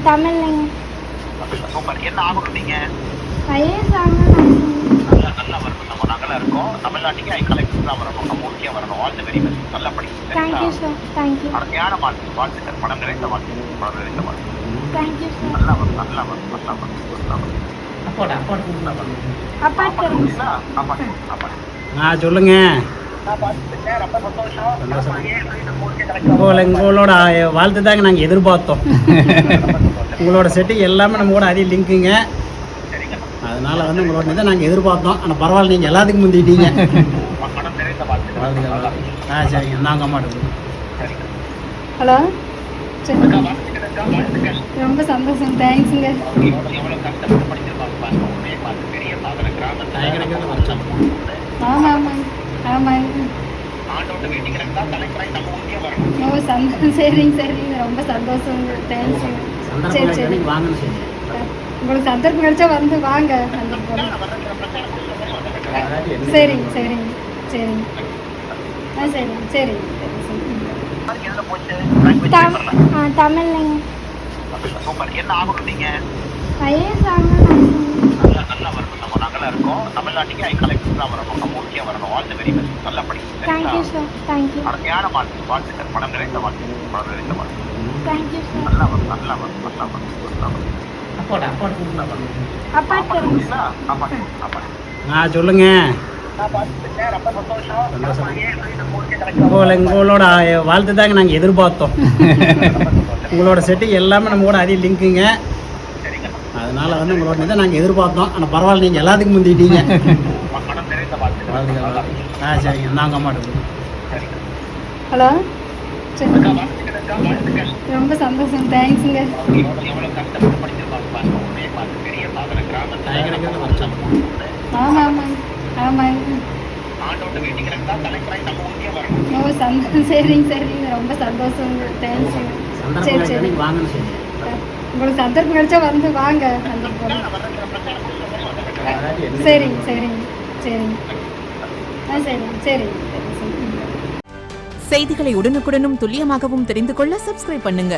தமிழ்லைங்க. Super. என்ன ஆகணும் நீங்க? ஐஏஎஸ் ஆகணும்னு நல்லா நல்லா வரணும். நம்ம நாங்களாம் இருக்கோம். தமிழ்நாட்டுக்கு கலெக்டர் தான் வரணும். நம்ம ஊருக்கே வரணும். All the very best. நல்லா படிங்க. Thank you sir. தேங்க்யூ. அருமையான வாழ்த்துக்கள். மனம் நிறைந்த வாழ்த்துக்கள். மனம் நிறைந்த வாழ்த்துக்கள். Thank you sir. நல்லா வரும். நல்லா வரும். நல்லா வரும். நல்லா வரும். அப்பாட்ட சொல்லுங்க. உங்களோட வாழ்த்து தாங்க நாங்கள் எதிர்பார்த்தோம். உங்களோட செட்டிங் எல்லாமே நம்ம கூட அதே லிங்க்குங்க. அதனால வந்து உங்களோட இதை நாங்கள் எதிர்பார்த்தோம். ஆனால் பரவாயில்ல, நீங்கள் எல்லாத்துக்கும் முந்திட்டீங்க. சரிங்க. நாங்கள் அம்மாட்டு. ஹலோ. ரொம்ப சந்தோஷம். தேங்க்ஸுங்க. ஆமாம் ஆமாங்க. ஆமாங்க. ஓ சந்தோஷம். சரிங்க சரிங்க. ரொம்ப சந்தோஷம். தேங்க்ஸுங்க. சரி சரி. உங்களுக்கு சந்தர்ப்பம் கிடைச்சா வந்து வாங்க. சரிங்க சரிங்க சரிங்க. சரிங்க சரிங்க. தமிழ்லைங்க. சூப்பர். என்ன ஆகணும் நீங்க? ஐஏஎஸ் ஆகணும்னு நல்லா வரணும். நம்ம நாங்களாம் இருக்கோம். தமிழ்நாட்டுக்கு கலெக்டர் தான் வரணும். நம்ம ஊருக்கே வரணும். All the very best. நல்லா படிங்க. Thank you sir. தேங்க்யூ. அருமையான வாழ்த்துக்கள். மனம் நிறைந்த வாழ்த்துக்கள். மனம் நிறைந்த வாழ்த்துக்கள். Thank you sir. நல்லா வரும். நல்லா வரும். நல்லா வரும். நல்லா வரும். சொல்லுங்க. உங்களோட வாழ்த்து தாங்க நாங்கள் எதிர்பார்த்தோம். உங்களோட செட்டிங் எல்லாமே நம்ம கூட அதே லிங்க்குங்க. அதனால வந்து உங்களோட இதை நாங்கள் எதிர்பார்த்தோம். ஆனால் பரவாயில்ல, நீங்கள் எல்லாத்துக்கும் முந்திட்டீங்க. சரிங்க. நாங்கள் அம்மாட்டு. ஹலோ. ரொம்ப சந்தோஷம். தேங்க்ஸுங்க. ஆமாம் ஆமாங்க. ஆமாங்க. ஓ சந்தோஷம். சரிங்க சரிங்க. ரொம்ப சந்தோஷம். தேங்க்ஸுங்க. சரி சரி. உங்களுக்கு சந்தர்ப்பம் கிடைச்சா வந்து வாங்க. சரிங்க சரிங்க சரிங்க. சரிங்க சரிங்க. செய்திகளை உடனுக்குடனும் துல்லியமாகவும் தெரிந்து கொள்ள சப்ஸ்கிரைப் பண்ணுங்க.